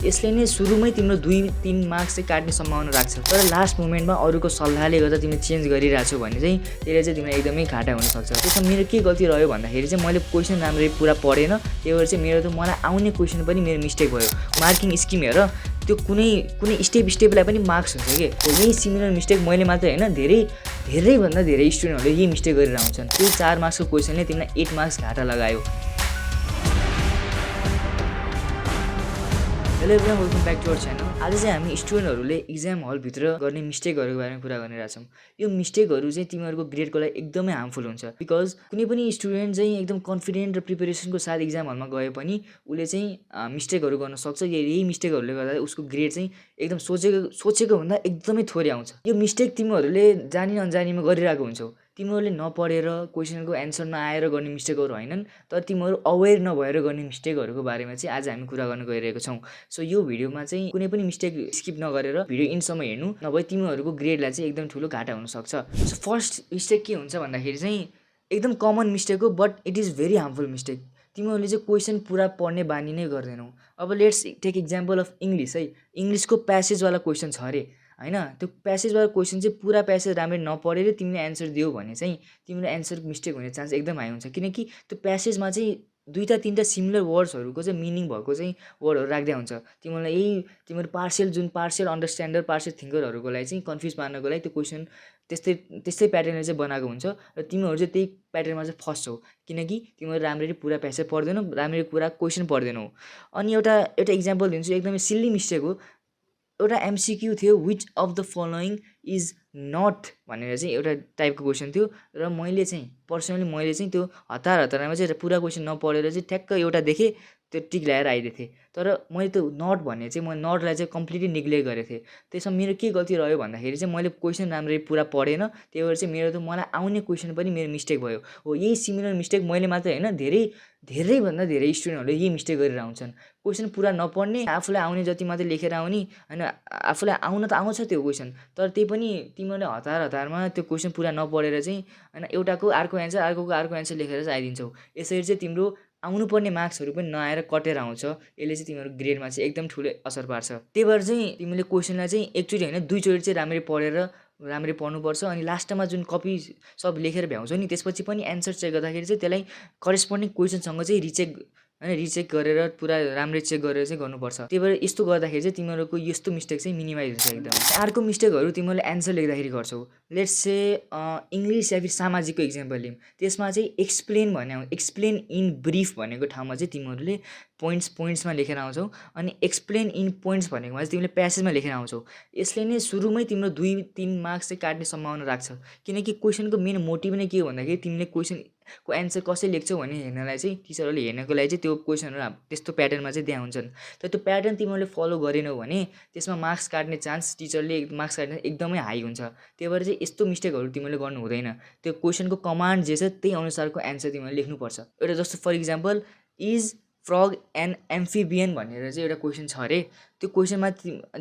यसले नै सुरुमै तिम्रो 2-3 मार्क्स चाहिँ काट्ने सम्भावना राख्छ। तर लास्ट मोमेन्टमा अरूको सल्लाहले गर्दा तिमीले चेन्ज गरिरहेछौ भने चाहिँ त्यसले चाहिँ तिमीलाई एकदमै घाटा हुनसक्छ। त्यसमा मेरो के गल्ती रह्यो भन्दाखेरि चाहिँ मैले क्वेसन राम्ररी पुरा पढेन, त्यही भएर चाहिँ मेरो त मलाई आउने क्वेसन पनि मेरो मिस्टेक भयो। मार्किङ स्किम हेर, त्यो कुनै स्टेपलाई पनि मार्क्स हुन्छ के। यही सिमिलर मिस्टेक मैले मात्र होइन धेरैभन्दा धेरै स्टुडेन्टहरूले यही मिस्टेक गरेर आउँछन्। त्यही 4 मार्क्सको क्वेसनले तिमीलाई 8 मार्क्स घाटा लगायो। Hello everyone, welcome back to our channel. आज चाहिँ हामी स्टुडेन्टहरूले इक्जाम हलभित्र गर्ने मिस्टेकहरूको बारेमा कुरा गरिरहेछौँ। यो मिस्टेकहरू चाहिँ तिमीहरूको ग्रेडको लागि एकदमै हार्मफुल हुन्छ। बिकज कुनै पनि स्टुडेन्ट चाहिँ एकदम कन्फिडेन्ट र प्रिपेरेसनको साथ इक्जाम हलमा गए पनि उसले चाहिँ मिस्टेकहरू गर्न सक्छ। यही मिस्टेकहरूले गर्दा उसको ग्रेड चाहिँ एकदम सोचेको भन्दा एकदमै थोरै आउँछ। यो मिस्टेक तिमीहरूले जानी अनजानीमा गरिरहेको हुन्छौ। तिमीहरूले नपढेर क्वेसनको एन्सर नआएर गर्ने मिस्टेकहरू होइनन्, तर तिमीहरू अवेर नभएर गर्ने मिस्टेकहरूको बारेमा चाहिँ आज हामी कुरा गर्न गइरहेको छौँ। सो यो भिडियोमा चाहिँ कुनै पनि मिस्टेक स्किप नगरेर भिडियो इन्डसम्म हेर्नु, नभए तिमीहरूको ग्रेडलाई चाहिँ एकदम ठुलो घाटा हुनसक्छ। सो फर्स्ट मिस्टेक के हुन्छ भन्दाखेरि चाहिँ एकदम कमन मिस्टेक हो, but it is very harmful mistake. तिमीहरूले चाहिँ क्वेसन पुरा पढ्ने बानी नै गर्दैनौ। अब let's take example of English है। इङ्ग्लिसको प्यासेजवाला क्वेसन छ अरे होइन, त्यो प्यासेजवाला क्वेसन चाहिँ पुरा प्यासेज राम्ररी नपढेर तिमीले एन्सर दियो भने चाहिँ तिमीले एन्सर मिस्टेक हुने चान्स एकदम हाई हुन्छ। किनकि त्यो प्यासेजमा चाहिँ 2-3 सिमिलर वर्ड्सहरूको चाहिँ मिनिङ भएको चाहिँ वर्डहरू राख्दै हुन्छ। तिमीहरू पार्सियल अन्डरस्ट्यान्डर, पार्सियल थिङ्करहरूको लागि चाहिँ कन्फ्युज पार्नको लागि त्यो क्वेसन त्यस्तै प्याटर्नले चाहिँ बनाएको हुन्छ र तिमीहरू चाहिँ त्यही प्याटर्नमा चाहिँ फस्छौ। किनकि तिमीहरू राम्ररी पुरा प्यासेज पढ्दैनौ, राम्ररी पुरा क्वेसन पढ्दैनौ। अनि एउटा इक्जाम्पल दिन्छु, एकदमै सिल्ली मिस्टेक हो। एउटा एमसिक्यू थियो, which of the following is not भनेर चाहिँ एउटा टाइपको क्वेसन थियो र मैले चाहिँ पर्सनली त्यो हतारमा चाहिँ पुरा क्वेसन नपढेर चाहिँ ठ्याक्क एउटा देखेँ, त्यो टिक ल्याएर आइदिएको थिएँ। तर मैले त्यो नट भन्ने चाहिँ मैले नटलाई चाहिँ कम्प्लिटली निग्लेक्ट गरेको थिएँ। त्यसमा मेरो के गल्ती रह्यो भन्दाखेरि चाहिँ मैले क्वेसन राम्ररी पुरा पढेन, त्यही भएर चाहिँ मेरो त मलाई आउने क्वेसन पनि मेरो मिस्टेक भयो। हो, यही सिमिलर मिस्टेक मैले मात्र होइन धेरैभन्दा धेरै स्टुडेन्टहरूले यही मिस्टेक गरेर आउँछन्। क्वेसन पुरा नपढ्ने, आफूलाई आउने जति मात्रै लेखेर आउने होइन। आफूलाई आउन त आउँछ त्यो क्वेसन, तर त्यही पनि तिमीहरूले हतारमा त्यो क्वेसन पुरा नपढेर चाहिँ होइन एउटाको अर्को एन्सर लेखेर चाहिँ आइदिन्छौ। यसरी चाहिँ तिम्रो आउनुपर्ने मार्क्सहरू पनि नआएर कटेर आउँछ। यसले चाहिँ तिम्रो ग्रेडमा चाहिँ एकदम ठुलो असर पार्छ। त्यही भएर चाहिँ तिमीले क्वेसनलाई चाहिँ एकचोटि होइन 2 चोटि चाहिँ राम्ररी पढ्नुपर्छ। अनि लास्टमा जुन कपी सब लेखेर भ्याउँछौ नि, त्यसपछि पनि एन्सर चेक गर्दाखेरि चाहिँ त्यसलाई करेस्पोन्डिङ क्वेसनसँग चाहिँ रिचेक गरेर पुरा राम्ररी चेक गरेर चाहिँ गर्नुपर्छ। त्यही भएर यस्तो गर्दाखेरि चाहिँ तिमीहरूको यस्तो मिस्टेक चाहिँ मिनिमाइज हुन्छ एकदम। अर्को मिस्टेकहरू तिमीहरूले एन्सर लेख्दाखेरि गर्छौ। लेट्स से इङ्ग्लिस या फिर सामाजिकको इक्जाम्पल लिउँ, त्यसमा चाहिँ एक्सप्लेन इन ब्रिफ भनेको ठाउँमा चाहिँ तिमीहरूले पोइन्ट्समा लेखेर आउँछौ, अनि एक्सप्लेन इन पोइन्ट्स भनेकोमा चाहिँ तिमीले प्यासेजमा लेखेर आउँछौ। यसले नै सुरुमै तिम्रो 2-3 मार्क्स चाहिँ काट्ने सम्भावना राख्छ। किनकि क्वेसनको मेन मोटिभ नै के हो भन्दाखेरि तिमीले क्वेसनको एन्सर कसरी लेख्छौ भन्ने हेर्नलाई चाहिँ टिचरहरूले हेर्नको लागि चाहिँ त्यो क्वेसनहरू त्यस्तो प्याटर्नमा चाहिँ दिए हुन्छन्। तर त्यो प्याटर्न तिमीहरूले फलो गरेनौ भने त्यसमा मार्क्स काट्ने चान्स, टिचरले मार्क्स काट्ने एकदमै हाई हुन्छ। त्यही भएर चाहिँ यस्तो मिस्टेकहरू तिमीले गर्नु हुँदैन। त्यो क्वेसनको कमान्ड जे छ त्यही अनुसारको एन्सर तिमीले लेख्नुपर्छ। एउटा जस्तो for example, is frog an amphibian भनेर चाहिँ एउटा क्वेसन छ अरे। त्यो क्वेसनमा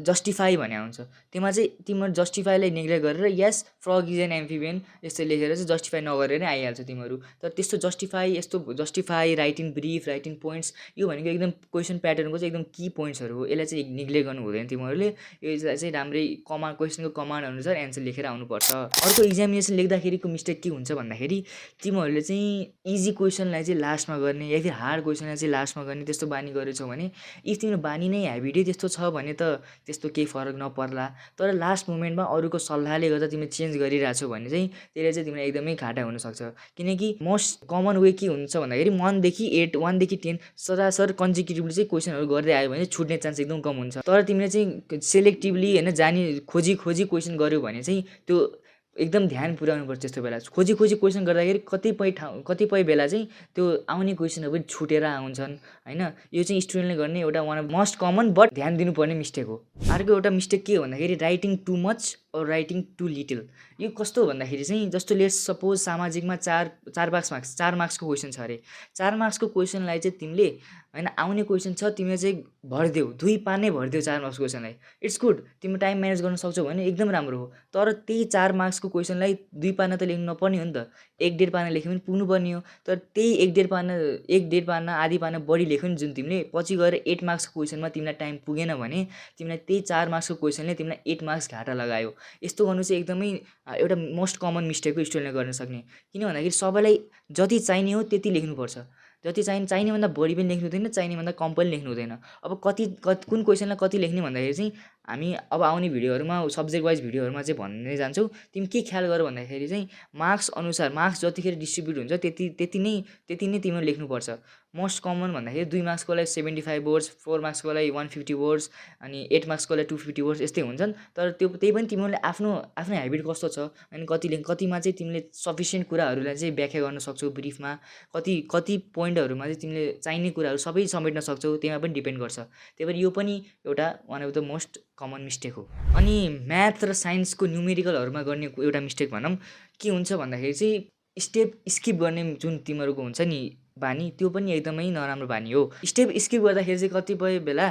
जस्टिफाई भने आउँछ, त्यसमा चाहिँ तिमीहरू जस्टिफाईलाई नेग्लेक्ट गरेर यस फ्रग इज एन एम्फिबियन यस्तो लेखेर चाहिँ जस्टिफाई नगरेर नै आइहाल्छ तिमीहरू। तर त्यस्तो justify right in brief, right in points, यो भनेको एकदम क्वेसन प्याटर्नको चाहिँ एकदम की पोइन्ट्सहरू हो। यसलाई चाहिँ नेग्लेक्ट गर्नु हुँदैन तिमीहरूले। यसलाई चाहिँ राम्रै क्वेसनको कमान्ड अनुसार एन्सर लेखेर आउनुपर्छ। अर्को इक्जामिनेसन लेख्दाखेरिको मिस्टेक के हुन्छ भन्दाखेरि तिमीहरूले चाहिँ इजी क्वेसनलाई चाहिँ लास्टमा गर्ने या फिर हार्ड क्वेसनलाई चाहिँ लास्टमा गर्ने त्यस्तो बानी गरेछौ भने, इफ तिम्रो बानी नै ह्याबिटै त्यस्तो छ भने त त्यस्तो केही फरक नपर्ला। तर लास्ट मोमेन्टमा अरूको सल्लाहले गर्दा तिमीले चेन्ज गरिरहेछौ भने चाहिँ त्यसले चाहिँ तिमीलाई एकदमै घाटा हुनसक्छ। किनकि मोस्ट कमन वे के हुन्छ भन्दाखेरि 1देखि 10 सरासर कन्जिक्युटिभली चाहिँ क्वेसनहरू गर्दै आयो भने छुट्ने चान्स एकदम कम हुन्छ। तर तिमीले चाहिँ सेलेक्टिभली होइन खोजी क्वेसन गर्यो भने चाहिँ त्यो एकदम ध्यान पुर्याउनुपर्छ। त्यस्तो बेला खोजी क्वेसन गर्दाखेरि कतिपय बेला चाहिँ त्यो आउने क्वेसनहरू पनि छुटेर आउँछन् होइन। यो चाहिँ स्टुडेन्टले गर्ने एउटा one of most common but ध्यान दिनुपर्ने मिस्टेक हो। अर्को एउटा मिस्टेक के हो भन्दाखेरि राइटिङ टु मच और राइटिङ टु लिटल। यो कस्तो भन्दाखेरि चाहिँ जस्तो लेट्स सपोज सामाजिकमा 4 मार्क्सको क्वेसन छ अरे। 4 मार्क्सको क्वेसनलाई चाहिँ तिमीले होइन आउने क्वेसन छ तिमीले चाहिँ भरिदेऊ 2 पानै भरिदेऊ 4 मार्क्सको क्वेसनलाई इट्स गुड तिमी टाइम म्यानेज गर्न सक्छौ भने एकदम राम्रो हो तर त्यही 4 मार्क्सको क्वेसनलाई 2 पाना त लेख्नु नपर्ने हो नि त 1.5 पाना लेख्यो भने पुग्नुपर्ने हो तर त्यही 1.5 पाना आधी पाना बढी लेख्यो नि जुन तिमीले पछि गएर 8 मार्क्सको क्वेसनमा तिमीलाई टाइम पुगेन भने तिमीलाई त्यही 4 मार्क्सको क्वेसनले तिमीलाई 8 मार्क्स घाटा लगायो यस्तो गर्नु चाहिँ एकदमै एउटा मोस्ट कमन मिस्टेक हो स्टुडेन्टले गर्न सक्ने किन भन्दाखेरि सबैलाई जति चाहिने हो त्यति लेख्नुपर्छ जति चाहिनेभन्दा बढी पनि लेख्नु हुँदैन चाहिनेभन्दा कम पनि लेख्नु हुँदैन अब कुन क्वेसनलाई कति लेख्ने भन्दाखेरि चाहिँ हामी अब आउने भिडियोहरूमा सब्जेक्ट वाइज भिडियोहरूमा चाहिँ भन्ने जान्छौँ तिमी के ख्याल गर भन्दाखेरि चाहिँ मार्क्स अनुसार मार्क्स जतिखेर डिस्ट्रिब्युट हुन्छ त्यति नै तिमीले लेख्नुपर्छ मोस्ट कमन भन्दाखेरि 2 मार्क्सकोलाई 75 वर्ड्स 4 मार्क्सकोलाई 150 वर्ड्स अनि 8 मार्क्सकोलाई 250 वर्ड्स यस्तै हुन्छन् तर त्यही पनि तिमीले आफ्नो ह्याबिट कस्तो छ अनि कतिमा चाहिँ तिमीले सफिसियन्ट कुराहरूलाई चाहिँ व्याख्या गर्न सक्छौ ब्रिफमा कति पोइन्टहरूमा चाहिँ तिमीले चाहिने कुराहरू सबै समेट्न सक्छौ त्यसमा पनि डिपेन्ड गर्छ त्यही भएर यो पनि एउटा one of the most common mistake हो अनि म्याथ र साइन्सको न्युमेरिकलहरूमा गर्ने एउटा मिस्टेक भनौँ के हुन्छ भन्दाखेरि चाहिँ स्टेप स्किप गर्ने जुन तिमीहरूको हुन्छ नि बानी त्यो पनि एकदमै नराम्रो बानी हो स्टेप स्किप गर्दाखेरि चाहिँ कतिपय बेला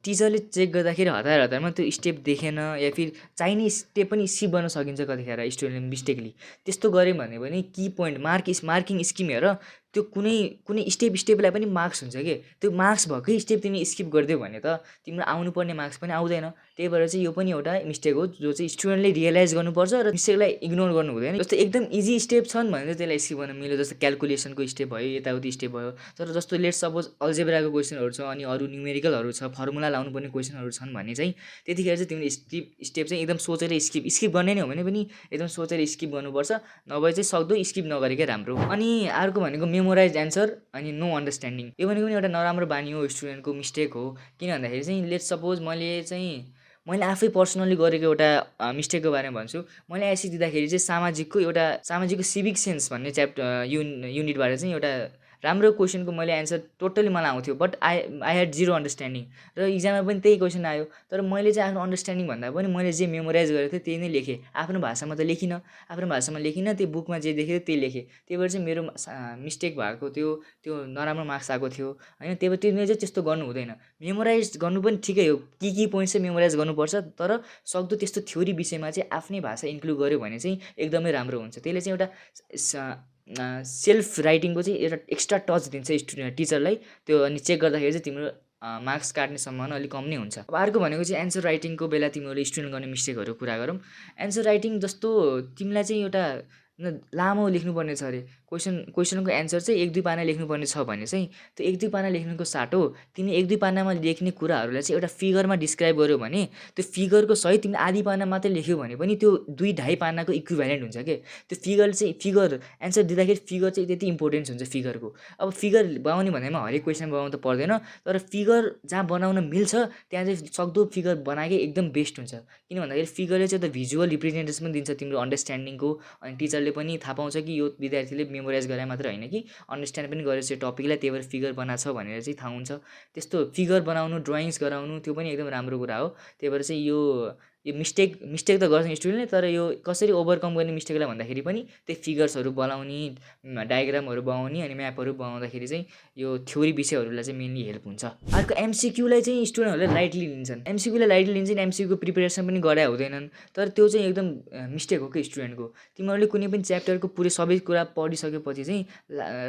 टिचरले चेक गर्दाखेरि हतारमा त्यो स्टेप देखेन या फिर चाहिने स्टेप पनि स्किप गर्न सकिन्छ कतिखेर स्टुडेन्टले मिस्टेकली त्यस्तो गऱ्यो भने पनि की पोइन्ट मार्किङ स्किम हेर त्यो कुनै स्टेपलाई पनि मार्क्स हुन्छ कि त्यो मार्क्स भएकै स्टेप तिमी स्किप गरिदियो भने त तिम्रो आउनुपर्ने मार्क्स पनि आउँदैन त्यही भएर चाहिँ यो पनि एउटा मिस्टेक हो जो चाहिँ स्टुडेन्टले रियलाइज गर्नुपर्छ र मिस्टेकलाई इग्नोर गर्नु हुँदैन जस्तो एकदम इजी स्टेप छन् भने चाहिँ त्यसलाई स्किप गर्न मिल्यो जस्तो क्यालकुलेसनको स्टेप भयो यताउति स्टेप भयो तर जस्तो लेट सपोज अल्जेब्राको क्वेसनहरू छ अनि अरू न्युमेरिकलहरू छ फर्मुला लाउनुपर्ने क्वेसनहरू छन् भने चाहिँ त्यतिखेर चाहिँ तिमीले स्टेप चाहिँ एकदम सोचेर स्किप गर्ने नै हो भने पनि एकदम सोचेर स्किप गर्नुपर्छ नभए चाहिँ सक्दो स्किप नगरेकै राम्रो अनि अर्को भनेको मेमोराइज एन्सर अनि नो अन्डरस्ट्यान्डिङ यो भनेको पनि एउटा नराम्रो बानी हो स्टुडेन्टको मिस्टेक हो किन भन्दाखेरि चाहिँ लेट सपोज मैले आफै पर्सनली गरेको एउटा मिस्टेकको बारेमा भन्छु मैले एससी दिँदाखेरि चाहिँ सामाजिकको सिभिक सेन्स भन्ने युनिटबाट चाहिँ एउटा राम्रो क्वेसनको मैले एन्सर टोटली मलाई आउँथ्यो but I had zero understanding र इक्जाममा पनि त्यही क्वेसन आयो तर मैले चाहिँ आफ्नो अन्डरस्ट्यान्डिङ भन्दा पनि मैले जे मेमोराइज गरेको थिएँ त्यही नै लेखेँ आफ्नो भाषामा त लेखिनँ त्यो बुकमा जे देखेँ त्यही लेखेँ त्यही भएर चाहिँ मेरो मिस्टेक भएको त्यो नराम्रो मार्क्स आएको थियो होइन त्यही भएर तिमीले चाहिँ त्यस्तो गर्नु हुँदैन मेमोराइज गर्नु पनि ठिकै हो की पोइन्ट चाहिँ मेमोराइज गर्नुपर्छ तर सक्दो त्यस्तो थ्योरी विषयमा चाहिँ आफ्नै भाषा इन्क्लुड गर्यो भने चाहिँ एकदमै राम्रो हुन्छ त्यसले चाहिँ एउटा सेल्फ राइटिङको चाहिँ एउटा एक्स्ट्रा टच दिन्छ टिचरलाई त्यो अनि चेक गर्दाखेरि चाहिँ तिम्रो मार्क्स काट्ने सम्भावना अलिक कम नै हुन्छ अब अर्को भनेको चाहिँ एन्सर राइटिङको बेला तिमीहरूले स्टुडेन्ट गर्ने मिस्टेकहरू कुरा गरौँ एन्सर राइटिङ जस्तो तिमीलाई चाहिँ एउटा लामो लेख्नुपर्ने छ अरे क्वेसनको एन्सर चाहिँ 1-2 पाना लेख्नुपर्ने छ भने चाहिँ त्यो 1-2 पाना लेख्नुको साटो तिमी 1-2 पानामा लेख्ने कुराहरूलाई चाहिँ एउटा फिगरमा डिस्क्राइब गर्यो भने त्यो फिगरको सहित तिमीले आधी पाना मात्रै लेख्यो भने पनि त्यो 2-2.5 पानाको इक्विभ्यालेन्ट हुन्छ के त्यो फिगर एन्सर दिँदाखेरि फिगर चाहिँ त्यति इम्पोर्टेन्स हुन्छ फिगरको अब फिगर बनाउने भन्दैमा हरेक क्वेसन बनाउनु त पर्दैन तर फिगर जहाँ बनाउन मिल्छ त्यहाँ चाहिँ सक्दो फिगर बनाएकै एकदम बेस्ट हुन्छ किन भन्दाखेरि फिगरले चाहिँ त भिजुअल रिप्रेजेन्टेसन दिन्छ तिम्रो अन्डरस्ट्यान्डिङको अनि टिचरले पनि थाहा पाउँछ कि यो विद्यार्थीले मेमोराइज गरे मात्र होइन कि अन्डरस्ट्यान्ड पनि गरेछ यो टपिकलाई त्यही भएर फिगर बनाएको छ भनेर चाहिँ थाहा हुन्छ त्यस्तो फिगर बनाउनु ड्रइङ्स गराउनु त्यो पनि एकदम राम्रो कुरा हो त्यही भएर चाहिँ यो मिस्टेक त गर्छ स्टुडेन्टले तर यो कसरी ओभरकम गर्ने मिस्टेकलाई भन्दाखेरि पनि त्यही फिगर्सहरू बनाउने डायग्रामहरू बनाउने अनि म्यापहरू बनाउँदाखेरि चाहिँ यो थ्योरी विषयहरूलाई चाहिँ मेनली हेल्प हुन्छ अर्को एमसिक्यूलाई चाहिँ स्टुडेन्टहरूले लाइटली लिन्छन् एमसिक्यूको प्रिपेरेसन पनि गराए हुँदैनन् तर त्यो चाहिँ एकदम मिस्टेक हो कि स्टुडेन्टको तिमीहरूले कुनै पनि च्याप्टरको पुरै सबै कुरा पढिसकेपछि चाहिँ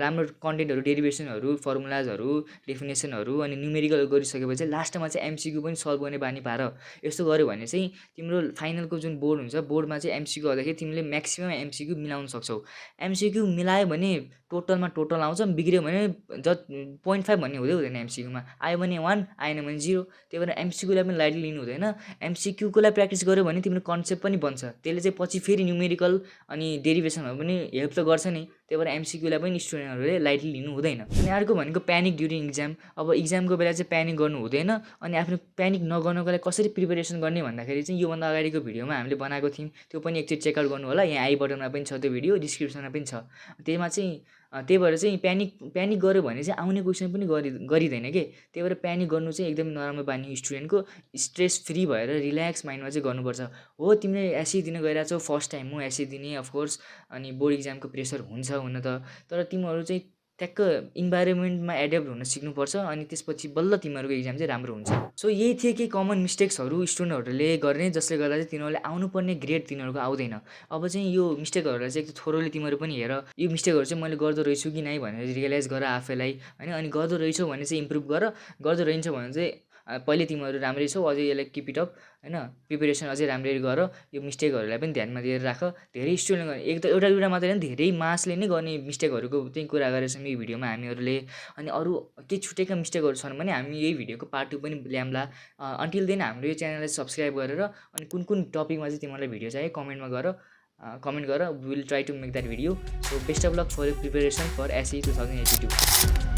राम्रो कन्टेन्टहरू डेरिभेसनहरू फर्मुलाजहरू डेफिनेसनहरू अनि न्युमेरिकलहरू गरिसकेपछि लास्टमा चाहिँ एमसिक्यू पनि सल्भ गर्ने बानी पार यस्तो गर्यो भने चाहिँ तिम्रो फाइनलको जुन बोर्ड हुन्छ बोर्डमा चाहिँ एमसिक्यू गर्दाखेरि तिमीले म्याक्सिमम एमसिक्यू मिलाउन सक्छौ एमसिक्यू मिलायो भने टोटल आउँछ बिग्रियो भने 0.5 भन्ने हुँदैन एमसिक्यूमा आयो भने 1 आएन भने 0 त्यही भएर एमसिक्यूलाई पनि लाइटली लिनु हुँदैन एमसिक्यूकोलाई प्र्याक्टिस गर्यो भने तिम्रो कन्सेप्ट पनि बन्छ त्यसले चाहिँ पछि फेरि न्युमेरिकल अनि डेरिभेसनहरू पनि हेल्प त गर्छ नि त्यही भएर एमसिक्यूलाई पनि स्टुडेन्टहरूले लाइटली लिनु हुँदैन अनि अर्को भनेको प्यानिक ड्युरिङ इक्जाम अब इक्जामको बेला चाहिँ प्यानिक गर्नु हुँदैन अनि आफ्नो प्यानिक नगर्नको लागि कसरी प्रिपरेसन गर्ने भन्दाखेरि चाहिँ योभन्दा अगाडिको भिडियोमा हामीले बनाएको थियौँ त्यो पनि एकचोटि चेकआउट गर्नु होला यहाँ आई बटनमा पनि छ त्यो भिडियो डिस्क्रिप्सनमा पनि छ त्यसमा चाहिँ त्यही भएर चाहिँ प्यानिक गऱ्यो भने चाहिँ आउने क्वेसन पनि गरिँदैन के त्यही भएर प्यानिक गर्नु चाहिँ एकदम नराम्रो बानी स्टुडेन्टको स्ट्रेस फ्री भएर रिल्याक्स माइन्डमा चाहिँ गर्नुपर्छ हो तिमीले एससी दिन गइरहेको छौ फर्स्ट टाइम म एससी दिने अफकोर्स अनि बोर्ड इक्जामको प्रेसर हुन्छ हुन त तर तिमीहरू चाहिँ ट्याक्क इन्भाइरोमेन्टमा एडप्ट हुन सिक्नुपर्छ अनि त्यसपछि बल्ल तिमीहरूको इक्जाम चाहिँ राम्रो हुन्छ। सो यही थिए केही कमन मिस्टेक्सहरू स्टुडेन्टहरूले गर्ने जसले गर्दा चाहिँ तिनीहरूले आउनुपर्ने ग्रेड तिनीहरूको आउँदैन। अब चाहिँ यो मिस्टेकहरूलाई चाहिँ एकदम थोरोली तिमीहरू पनि हेर, यो मिस्टेकहरू चाहिँ मैले गर्दो रहेछु कि नै भनेर रियलाइज गर आफैलाई होइन। अनि गर्दो रहेछौ भने चाहिँ इम्प्रुभ गर, गर्दो रहन्छ भने चाहिँ पहिले तिमीहरू राम्रै छौ, अझै यसलाई किप इट अप होइन। प्रिपेरेसन अझै राम्ररी गर, यो मिस्टेकहरूलाई पनि ध्यानमा दिएर राख। धेरै स्टुडेन्ट एउटा दुइटा मात्रै होइन, धेरै मासले नै गर्ने मिस्टेकहरूको चाहिँ कुरा गरेछौँ यो भिडियोमा हामीहरूले। अनि अरू केही छुटेका मिस्टेकहरू छन् भने हामी यही भिडियोको पार्ट 2 पनि ल्याउँला। अन्टिल देन हाम्रो यो च्यानललाई सब्सक्राइब गरेर अनि कुन कुन टपिकमा चाहिँ तिमीलाई भिडियो चाहियो कमेन्ट गर, we will try to make that video. So best of luck for preparation for SE 2082।